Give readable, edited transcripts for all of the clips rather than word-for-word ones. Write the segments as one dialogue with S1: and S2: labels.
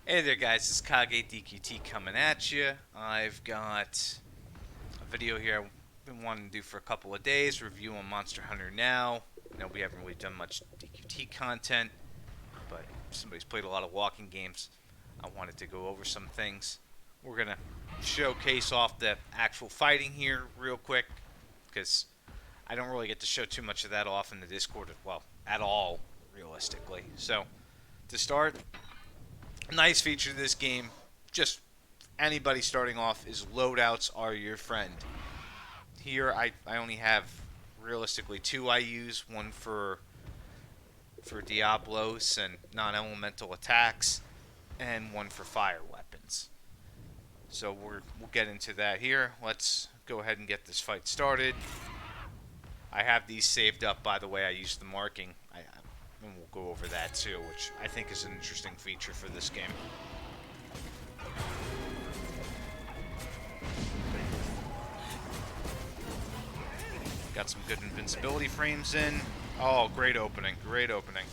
S1: Hey there guys, it's Kage DQT coming at you. I've got a video here I've been wanting to do for a couple of days, review on Monster Hunter Now. I know we haven't really done much DQT content, but somebody's played a lot of walking games. I wanted to go over some things. We're going to showcase off the actual fighting here real quick, because I don't really get to show too much of that off in the Discord, well, at all, realistically. So, to start, nice feature of this game, just anybody starting off, is loadouts are your friend. Here I only have realistically two I use, one for Diablos and non-elemental attacks, and one for fire weapons. So we'll get into that here. Let's go ahead and get this fight started. I have these saved up, by the way. I used the marking. And we'll go over that too, which I think is an interesting feature for this game. Got some good invincibility frames in. Oh, great opening, great opening.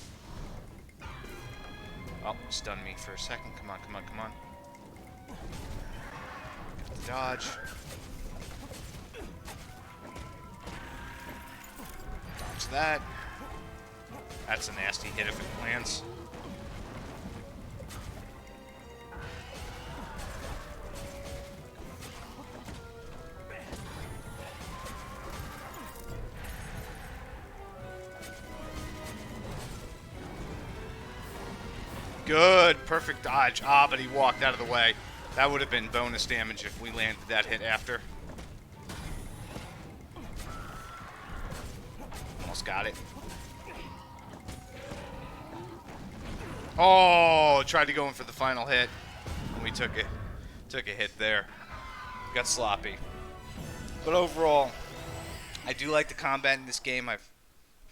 S1: Oh, stunned me for a second. Come on, come on, come on. Got the dodge. Dodge that. That's a nasty hit if it lands. Good, perfect dodge. Ah, but he walked out of the way. That would have been bonus damage if we landed that hit after. Almost got it. Oh, tried to go in for the final hit. And we took a hit there. Got sloppy. But overall, I do like the combat in this game. I've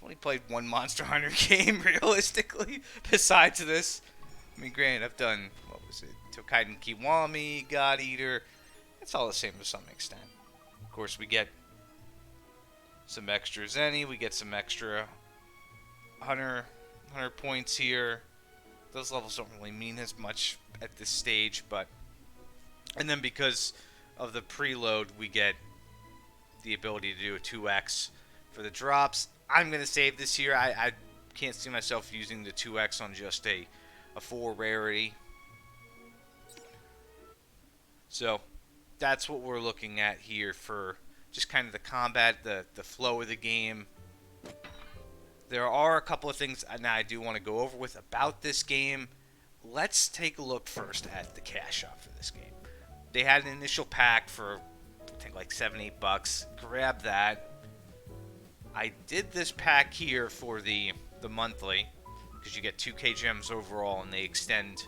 S1: only played one Monster Hunter game, realistically, besides this. I mean, granted, I've done, what was it, Tokaiden Kiwami, God Eater. It's all the same to some extent. Of course, we get some extra Zenny. We get some extra Hunter points here. Those levels don't really mean as much at this stage, but... And then because of the preload, we get the ability to do a 2x for the drops. I'm going to save this here. I can't see myself using the 2x on just a 4 rarity. So that's what we're looking at here for just kind of the combat, the flow of the game. There are a couple of things now I do want to go over with about this game. Let's take a look first at the cash shop for this game. They had an initial pack for, I think, like $7-8. Grab that. I did this pack here for the monthly, because you get 2k gems overall, and they extend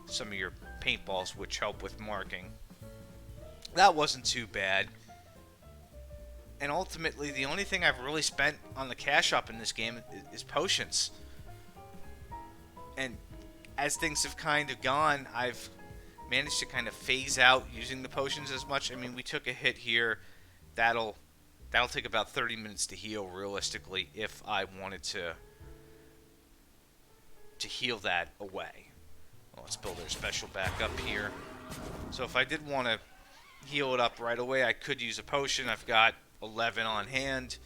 S1: some of your paintballs, which help with marking. That wasn't too bad. And ultimately, the only thing I've really spent on the cash shop in this game is potions. And as things have kind of gone, I've managed to kind of phase out using the potions as much. I mean, we took a hit here. That'll take about 30 minutes to heal, realistically, if I wanted to heal that away. Well, let's build our special back up here. So if I did want to heal it up right away, I could use a potion. I've got 11 on hand,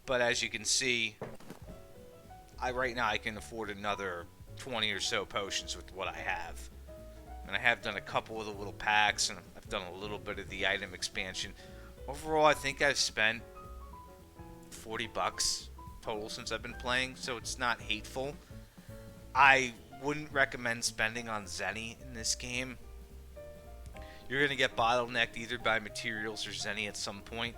S1: but as you can see, right now I can afford another 20 or so potions with what I have. And I have done a couple of the little packs, and I've done a little bit of the item expansion. Overall, I think I've spent $40 total since I've been playing, so it's not hateful. I wouldn't recommend spending on Zenny in this game. You're going to get bottlenecked either by materials or Zenny at some point.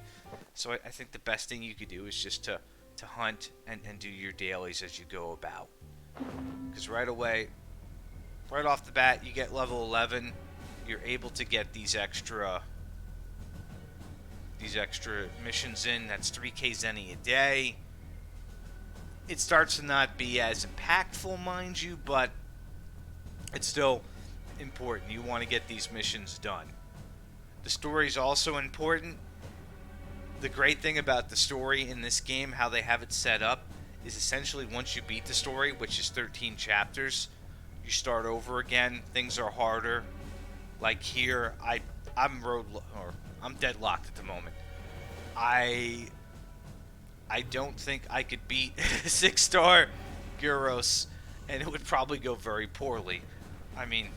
S1: So I think the best thing you could do is just to hunt and do your dailies as you go about. Because right away, right off the bat, you get level 11. You're able to get these extra missions in. That's 3k Zenny a day. It starts to not be as impactful, mind you, but it's still important. You want to get these missions done. The story is also important. The great thing about the story in this game, how they have it set up, is essentially once you beat the story, which is 13 chapters, you start over again. Things are harder. Like here, I'm deadlocked at the moment. I don't think I could beat 6-star Gyros, and it would probably go very poorly. I mean,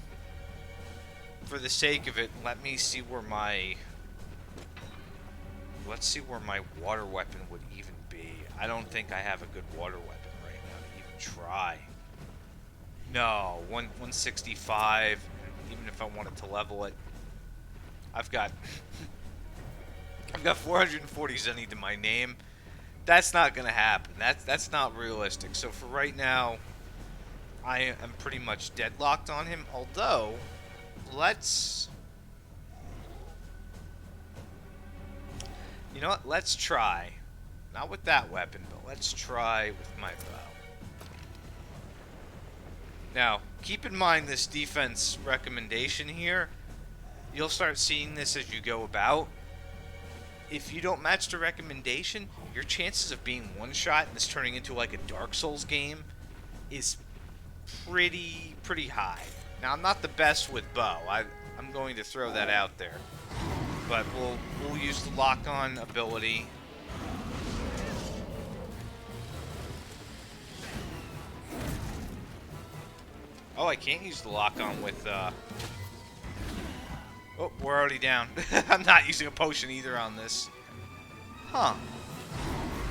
S1: for the sake of it, let's see where my water weapon would even be. I don't think I have a good water weapon right now to even try. No, 165. Even if I wanted to level it, I've got I've got 440 zenny to my name. That's not gonna happen. That's not realistic. So for right now, I am pretty much deadlocked on him. Although, let's, you know what? Let's try. Not with that weapon, but let's try with my bow. Now, keep in mind this defense recommendation here. You'll start seeing this as you go about. If you don't match the recommendation, your chances of being one-shot and this turning into like a Dark Souls game is pretty high. Now, I'm not the best with bow. I'm going to throw that out there. But we'll use the lock-on ability. Oh, I can't use the lock-on with oh, we're already down. I'm not using a potion either on this. Huh.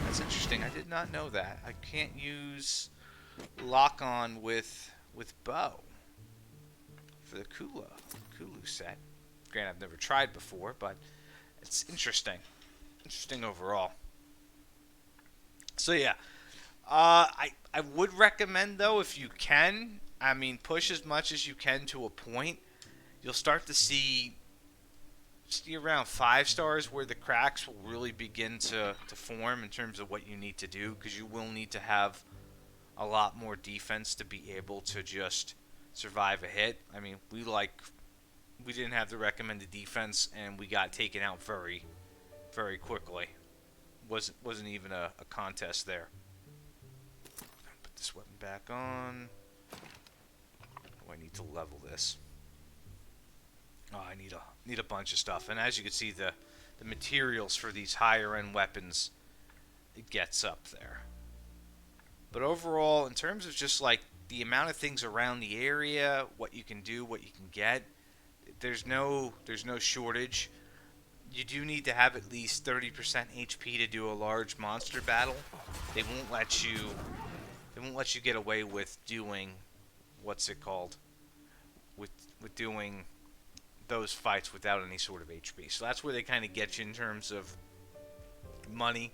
S1: That's interesting. I did not know that. I can't use lock-on with bow for the Kulu set. Granted, I've never tried before, but it's interesting. Interesting overall. So yeah, I would recommend though, if you can, I mean, push as much as you can to a point. You'll start to see around 5 stars where the cracks will really begin to form in terms of what you need to do, because you will need to have a lot more defense to be able to just survive a hit. I mean, we didn't have the recommended defense and we got taken out very quickly. Wasn't even a contest there. Put this weapon back on. Oh, I need to level this. Oh, I need a bunch of stuff. And as you can see, the materials for these higher end weapons, it gets up there. But overall, in terms of just like the amount of things around the area, what you can do, what you can get, there's no shortage. You do need to have at least 30% HP to do a large monster battle. They won't let you get away with doing, what's it called? With doing those fights without any sort of HP. So that's where they kind of get you in terms of money.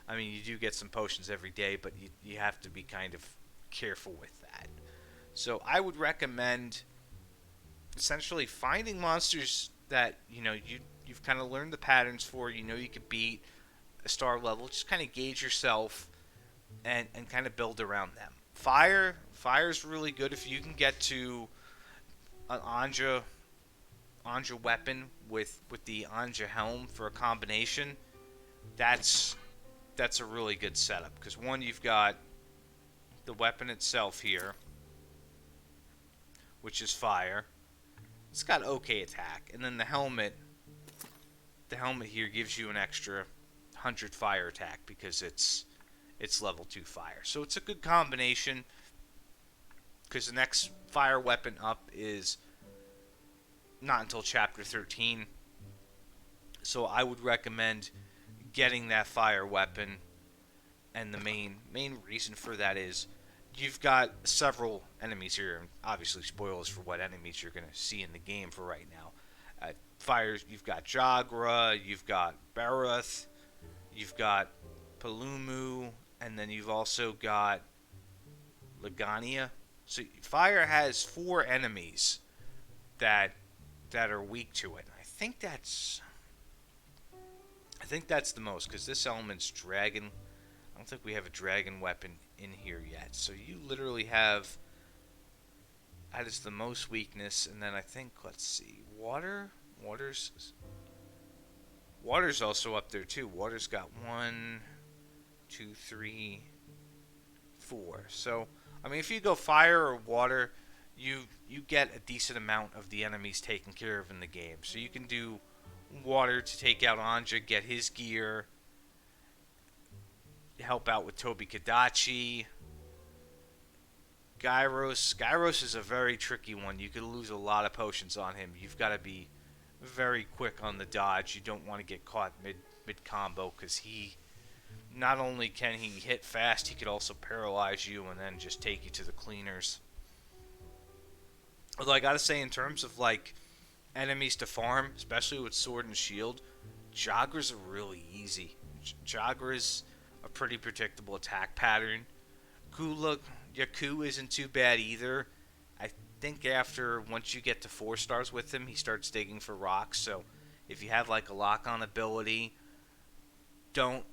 S1: I mean, you do get some potions every day, but you have to be kind of careful with that. So I would recommend essentially finding monsters that, you know, you've kind of learned the patterns for, you know you could beat a star level. Just kind of gauge yourself and kind of build around them. Fire's really good if you can get to an Anja weapon with the Anja helm for a combination. That's a really good setup, because one, you've got the weapon itself here, which is fire. It's got okay attack, and then the helmet here gives you an extra 100 fire attack because it's level 2 fire. So it's a good combination, because the next fire weapon up is not until chapter 13. So I would recommend getting that fire weapon, and the main reason for that is you've got several enemies here, and obviously spoilers for what enemies you're going to see in the game for right now. Fires, you've got Jagra, you've got Barroth, you've got Palumu, and then you've also got Lagania. So fire has 4 enemies that are weak to it. I think that's the most, because this element's dragon. I don't think we have a dragon weapon in here yet. So you literally have, that is the most weakness. And then I think, let's see, water's also up there too. Water's got 1, 2, 3, 4. So I mean, if you go fire or water, you get a decent amount of the enemies taken care of in the game. So you can do water to take out Anja, get his gear, help out with Toby Kadachi. Gyros is a very tricky one. You could lose a lot of potions on him. You've got to be very quick on the dodge. You don't want to get caught mid combo because he not only can he hit fast, he could also paralyze you and then just take you to the cleaners. Although I gotta say, in terms of like enemies to farm, especially with sword and shield, Jagras are really easy. Jagras a pretty predictable attack pattern. Gula Yaku isn't too bad either. I think after once you get to 4 stars with him, he starts digging for rocks. So if you have like a lock on ability, don't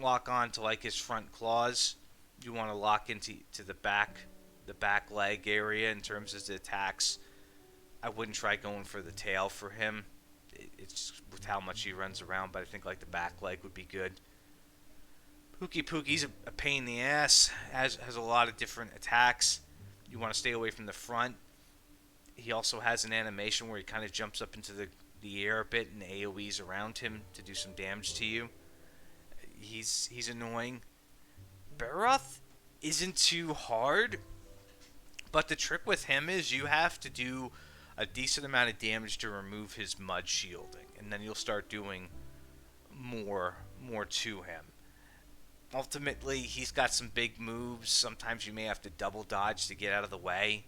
S1: lock on to like his front claws. You want to lock into the back leg area in terms of the attacks. I wouldn't try going for the tail for him. It's with how much he runs around, but I think like the back leg would be good. Pookie's a pain in the ass. Has a lot of different attacks. You want to stay away from the front. He also has an animation where he kind of jumps up into the air a bit and AoEs around him to do some damage to you. He's annoying. Barroth isn't too hard, but the trick with him is you have to do a decent amount of damage to remove his mud shielding, and then you'll start doing more to him. Ultimately, he's got some big moves. Sometimes you may have to double dodge to get out of the way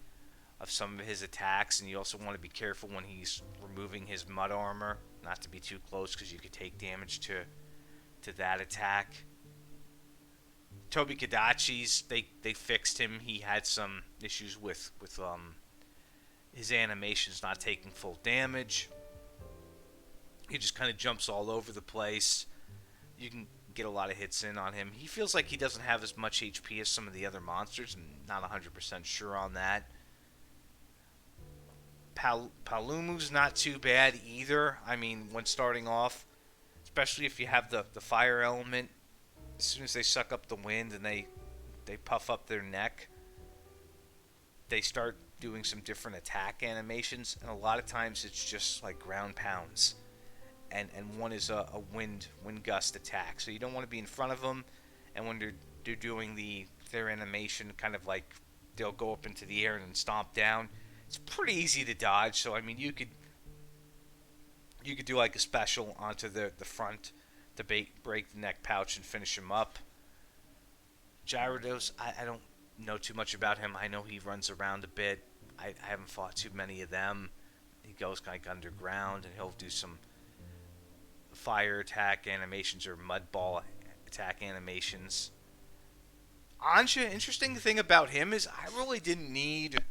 S1: of some of his attacks, and you also want to be careful when he's removing his mud armor, not to be too close because you could take damage to that attack. Toby Kadachi's, they fixed him. He had some issues with his animations not taking full damage. He just kind of jumps all over the place. You can get a lot of hits in on him. He feels like he doesn't have as much HP as some of the other monsters. I'm not 100% sure on that. Palumu's not too bad either. I mean, when starting off, especially if you have the fire element, as soon as they suck up the wind and they puff up their neck, they start doing some different attack animations, and a lot of times it's just like ground pounds. And one is a wind gust attack. So you don't want to be in front of them, and when they're doing their animation, kind of like they'll go up into the air and then stomp down. It's pretty easy to dodge. So I mean, you could do like a special onto the front to break the neck pouch and finish him up. Gyarados, I don't know too much about him. I know he runs around a bit. I haven't fought too many of them. He goes kind of underground, and he'll do some fire attack animations or mud ball attack animations. Anja, interesting thing about him is I really didn't need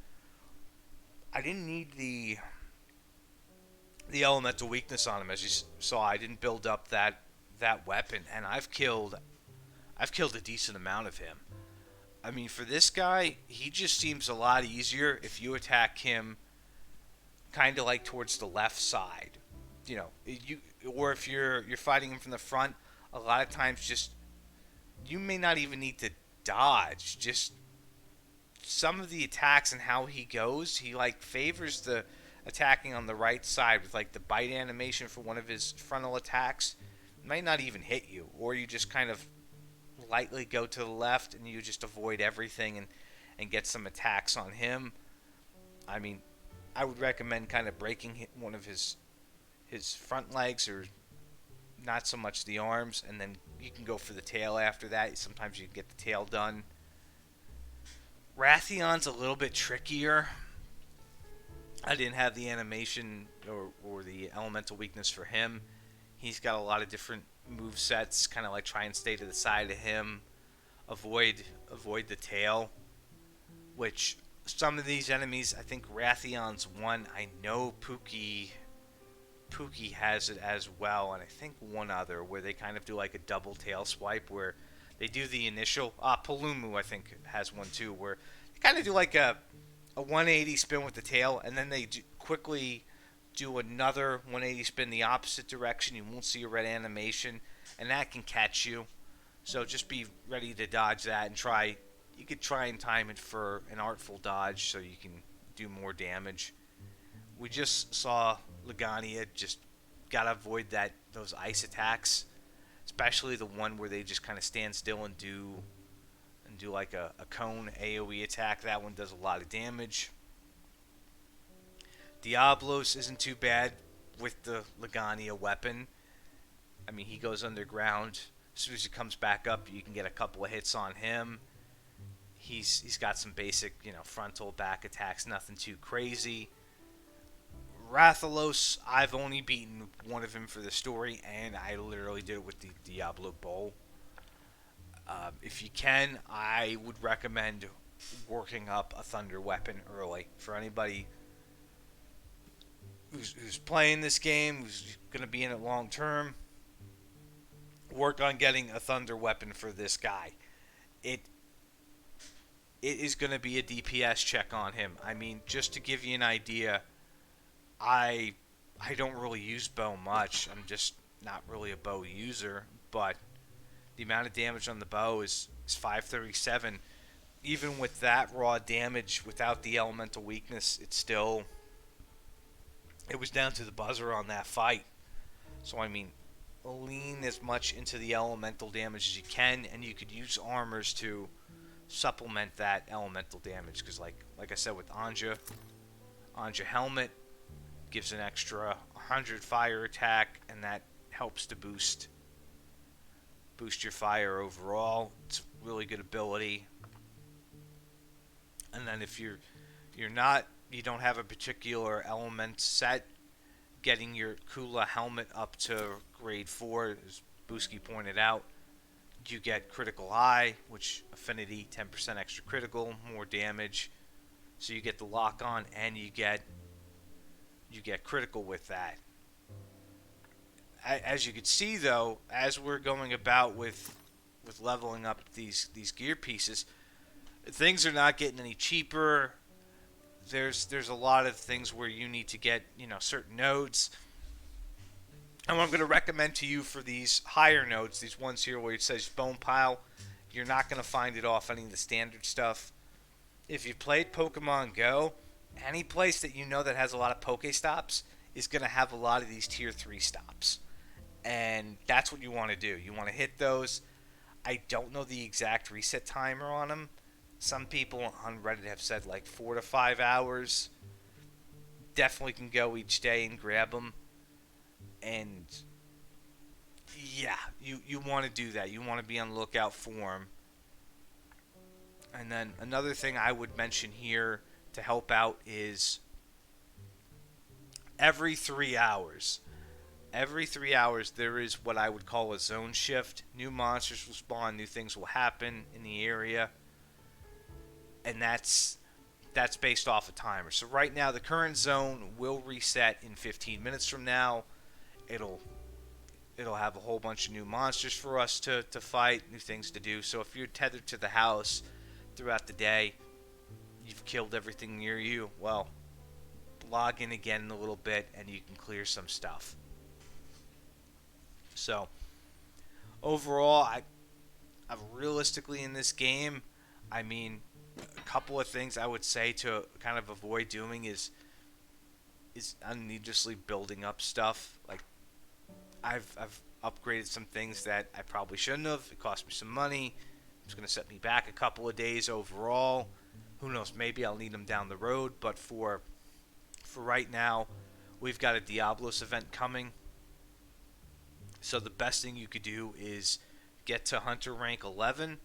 S1: the elemental weakness on him. As you saw, I didn't build up that weapon, and I've killed a decent amount of him. I mean, for this guy, he just seems a lot easier if you attack him kind of like towards the left side. You know, or if you're fighting him from the front, a lot of times just you may not even need to dodge. Just some of the attacks and how he goes, he like favors the attacking on the right side with like the bite animation for one of his frontal attacks. Might not even hit you, or you just kind of lightly go to the left and you just avoid everything and get some attacks on him. I mean, I would recommend kind of breaking one of his front legs, or not so much the arms, and then you can go for the tail after that. Sometimes you can get the tail done. Rathion's a little bit trickier. I didn't have the animation or the elemental weakness for him. He's got a lot of different move sets, kind of like try and stay to the side of him, avoid the tail, which some of these enemies, I think Rathion's one. I know Pookie has it as well, and I think one other where they kind of do like a double tail swipe where they do the initial. Palumu I think has one too, where they kind of do like a 180 spin with the tail, and then they quickly do another 180 spin the opposite direction. You won't see a red animation, and that can catch you. So just be ready to dodge that and try. You could try and time it for an artful dodge so you can do more damage. We just saw Lagania just gotta avoid those ice attacks, especially the one where they just kind of stand still and do like a cone AoE attack. That one does a lot of damage. Diablos isn't too bad with the Lagania weapon. I mean, he goes underground. As soon as he comes back up, you can get a couple of hits on him. He's got some basic, frontal back attacks, nothing too crazy. Rathalos, I've only beaten one of him for the story, and I literally did it with the Diablo bow. If you can, I would recommend working up a thunder weapon early. For anybody who's playing this game, who's going to be in it long term, work on getting a thunder weapon for this guy. It is going to be a DPS check on him. I mean, just to give you an idea, I don't really use bow much. I'm just not really a bow user, but the amount of damage on the bow is 537. Even with that raw damage, without the elemental weakness, it was down to the buzzer on that fight. So I mean, lean as much into the elemental damage as you can, and you could use armors to supplement that elemental damage. Because like I said with Anja helmet gives an extra 100 fire attack, and that helps to boost your fire overall. It's a really good ability. And then if you don't have a particular element set, getting your Kula helmet up to grade 4, as Busky pointed out, you get critical eye, which affinity 10% extra critical, more damage. So you get the lock on, and you get critical with that. As you can see, though, as we're going about with leveling up these gear pieces, things are not getting any cheaper. There's a lot of things where you need to get certain nodes. And what I'm going to recommend to you for these higher nodes, these ones here where it says Bone Pile, you're not going to find it off any of the standard stuff. If you've played Pokemon Go, any place that that has a lot of Pokestops is going to have a lot of these tier 3 stops. And that's what you want to do. You want to hit those. I don't know the exact reset timer on them. Some people on Reddit have said like 4 to 5 hours. Definitely can go each day and grab them. And yeah, you want to do that. You want to be on the lookout for them. And then another thing I would mention here to help out is every 3 hours. Every 3 hours there is what I would call a zone shift. New monsters will spawn, new things will happen in the area. And that's based off a timer. So right now the current zone will reset in 15 minutes from now. It'll have a whole bunch of new monsters for us to fight, new things to do. So if you're tethered to the house throughout the day, you've killed everything near you, well, log in again in a little bit and you can clear some stuff. So overall, I've realistically in this game, I mean, a couple of things I would say to kind of avoid doing is unneedlessly building up stuff. Like I've upgraded some things that I probably shouldn't have. It cost me some money. It's going to set me back a couple of days overall. Who knows? Maybe I'll need them down the road. But for right now, we've got a Diablos event coming. So the best thing you could do is get to Hunter rank 11.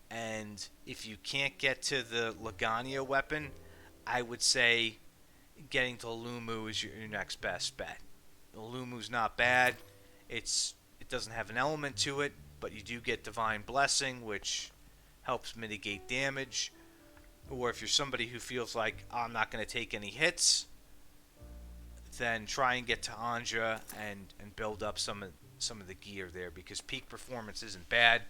S1: And if you can't get to the Lagania weapon, I would say getting to Lumu is your next best bet. The Lumu's not bad. It doesn't have an element to it, but you do get Divine Blessing, which helps mitigate damage. Or if you're somebody who feels like, oh, I'm not going to take any hits, then try and get to Anja and build up some of the gear there, because peak performance isn't bad.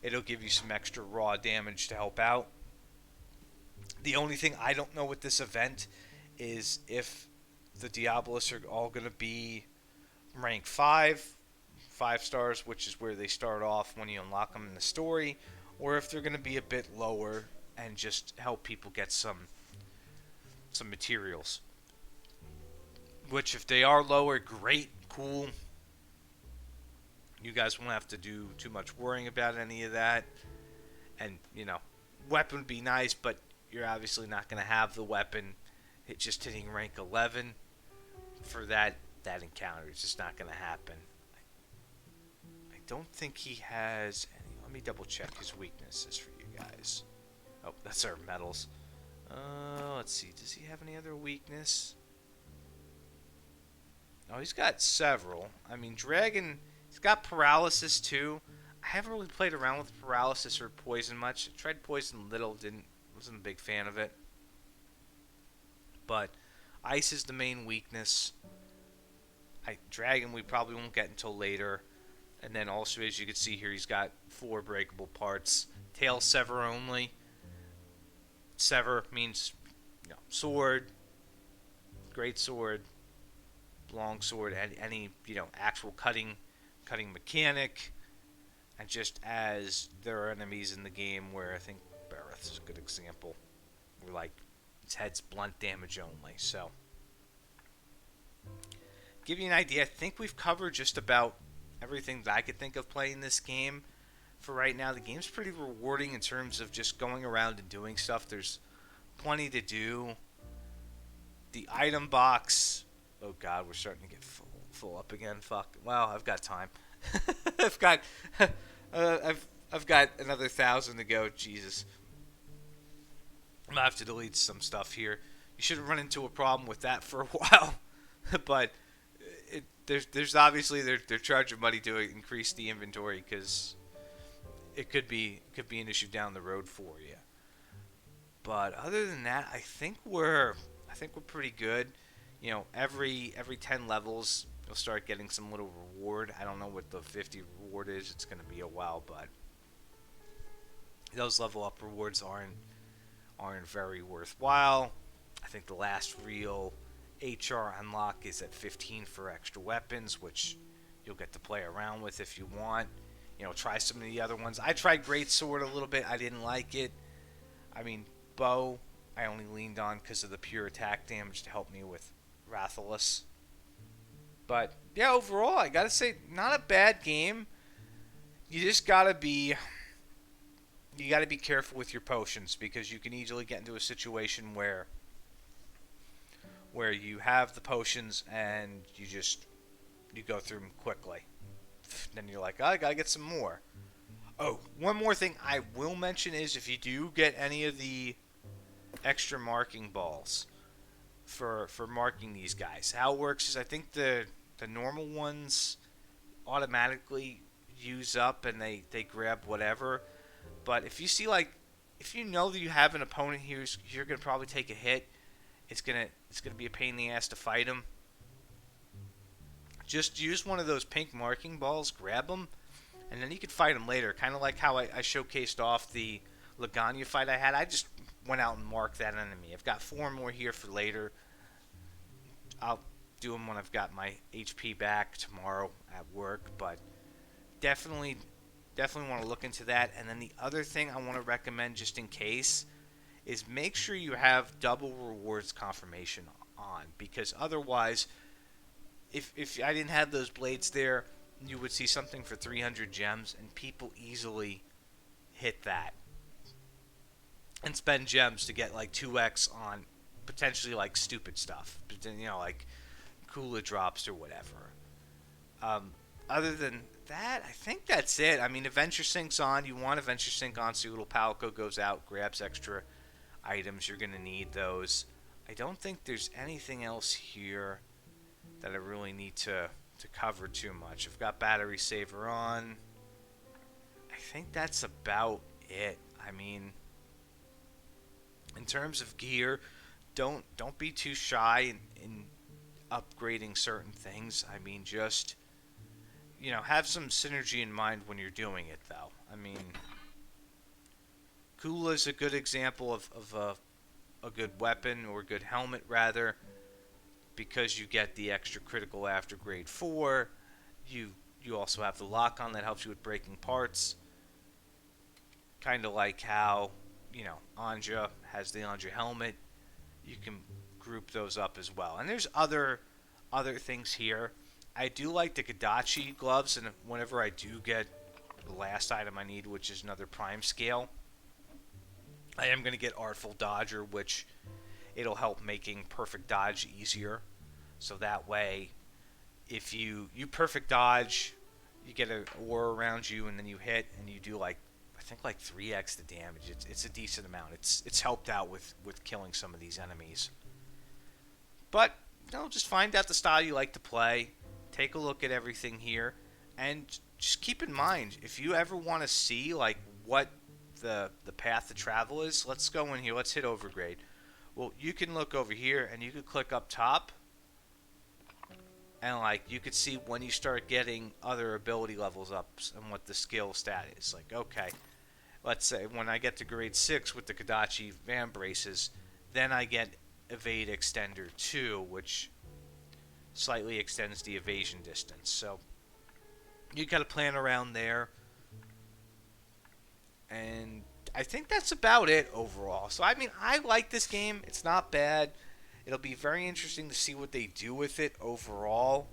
S1: It'll give you some extra raw damage to help out. The only thing I don't know with this event is if the Diablos are all going to be rank 5 stars, which is where they start off when you unlock them in the story, or if they're going to be a bit lower and just help people get some some materials. Which, if they are lower, great, cool. You guys won't have to do too much worrying about any of that. And, weapon would be nice, but you're obviously not going to have the weapon just hitting rank 11 for that encounter. It's just not going to happen. I don't think he has any. Let me double check his weaknesses for you guys. Oh, that's our medals. Let's see. Does he have any other weakness? Oh, he's got several. I mean, Dragon, he's got paralysis too. I haven't really played around with paralysis or poison much. I tried poison a little, wasn't a big fan of it. But ice is the main weakness. Dragon we probably won't get until later. And then also, as you can see here, he's got 4 breakable parts. Tail sever only. Sever means sword, great sword, long sword, any actual cutting mechanic. And just as there are enemies in the game where I think Barroth is a good example, where like his head's blunt damage only. So, give you an idea, I think we've covered just about everything that I could think of playing this game. For right now, the game's pretty rewarding in terms of just going around and doing stuff. There's plenty to do. The item box. Oh God, we're starting to get full up again. Fuck. Wow, I've got time. I've got another 1,000 to go. Jesus. I'm gonna have to delete some stuff here. You should have run into a problem with that for a while, but there's obviously they're charging money to increase the inventory because it could be an issue down the road for you. But other than that, I think we're pretty good. Every 10 levels you'll start getting some little reward. I don't know what the 50 reward is. It's going to be a while, but those level up rewards aren't very worthwhile. I think the last real HR unlock is at 15 for extra weapons, which you'll get to play around with if you want. Try some of the other ones. I tried Greatsword a little bit. I didn't like it. I mean, Bow, I only leaned on because of the pure attack damage to help me with Rathalos. But, yeah, overall, I gotta say, not a bad game. You just gotta be careful with your potions because you can easily get into a situation where you have the potions and you go through them quickly. Then you're like, oh, I gotta get some more. Oh, one more thing I will mention is if you do get any of the extra marking balls for marking these guys, how it works is I think the normal ones automatically use up and they grab whatever. But if you see if you know that you have an opponent who's you're gonna probably take a hit, it's gonna be a pain in the ass to fight him. Just use one of those pink marking balls, grab them, and then you can fight them later. Kind of like how I showcased off the Laganya fight I had. I just went out and marked that enemy. I've got 4 more here for later. I'll do them when I've got my HP back tomorrow at work, but definitely want to look into that. And then the other thing I want to recommend just in case is make sure you have double rewards confirmation on, because otherwise if I didn't have those blades there, you would see something for 300 gems and people easily hit that and spend gems to get like 2x on potentially like stupid stuff, like Kula drops or whatever. Other than that, I think that's it. I mean, Adventure Sync's on. You want Adventure Sync on so little Palco goes out, grabs extra items. You're going to need those. I don't think there's anything else here that I really need to cover too much. I've got Battery Saver on. I think that's about it. I mean, in terms of gear, don't be too shy in upgrading certain things. I mean, just have some synergy in mind when you're doing it, though. I mean, Kula is a good example of a good weapon, or a good helmet, rather, because you get the extra critical after grade 4. You also have the lock-on that helps you with breaking parts. Kind of like how, Anja has the Anja helmet. you can group those up as well. And there's other things here. I do like the Kadachi gloves, and whenever I do get the last item I need, which is another prime scale, I am going to get Artful Dodger, which it'll help making perfect dodge easier. So that way, if you perfect dodge, you get an aura around you, and then you hit, and you do like I think like 3x the damage. It's a decent amount. It's helped out with killing some of these enemies. But just find out the style you like to play. Take a look at everything here, and just keep in mind if you ever want to see like what the path to travel is. Let's go in here. Let's hit overgrade. Well, you can look over here, and you can click up top, and like you could see when you start getting other ability levels up and what the skill stat is. Like, okay, let's say when I get to grade 6 with the Kadachi Van Braces, then I get Evade Extender 2, which slightly extends the evasion distance. So you got to plan around there. And I think that's about it overall. So, I mean, I like this game. It's not bad. It'll be very interesting to see what they do with it overall.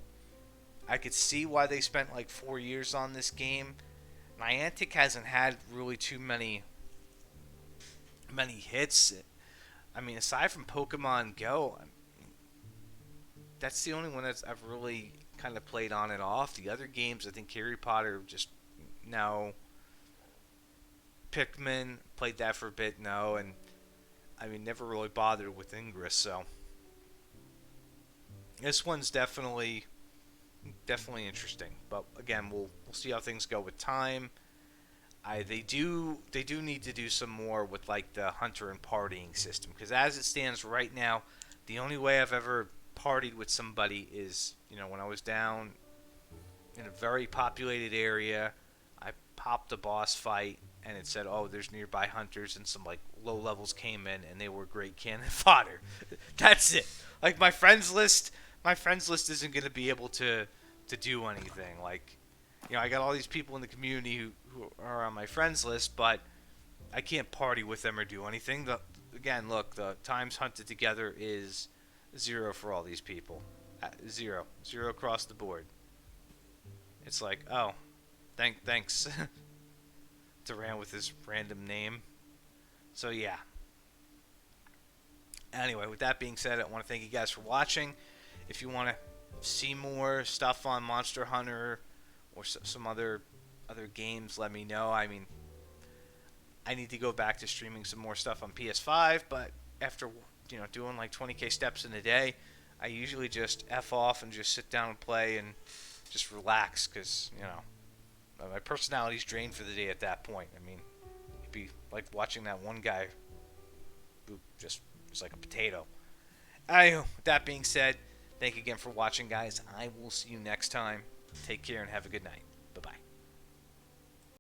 S1: I could see why they spent like 4 years on this game. Niantic hasn't had really too many hits. I mean, aside from Pokemon Go, that's the only one that's I've really kind of played on and off. The other games, I think Harry Potter just no. Pikmin, played that for a bit, no, and I mean, never really bothered with Ingress, so this one's definitely interesting. But again, we'll see how things go with time. They do need to do some more with like the hunter and partying system, because as it stands right now, the only way I've ever partied with somebody is when I was down in a very populated area. I popped a boss fight, and it said, "Oh, there's nearby hunters," and some like low levels came in, and they were great cannon fodder. That's it. Like my friends list isn't going to be able to do anything. Like, I got all these people in the community who are on my friends list, but I can't party with them or do anything. Again, look, the times hunted together is 0 for all these people. 0 across the board. It's like, oh, thanks. Duran with his random name. So yeah. Anyway, with that being said, I want to thank you guys for watching. If you want to see more stuff on Monster Hunter or some other games, let me know. I mean, I need to go back to streaming some more stuff on PS5, but after doing like 20k steps in a day, I usually just F off and just sit down and play and just relax, because my personality's drained for the day at that point. I mean, it'd be like watching that one guy who just was like a potato. With that being said, thank you again for watching, guys. I will see you next time. Take care and have a good night.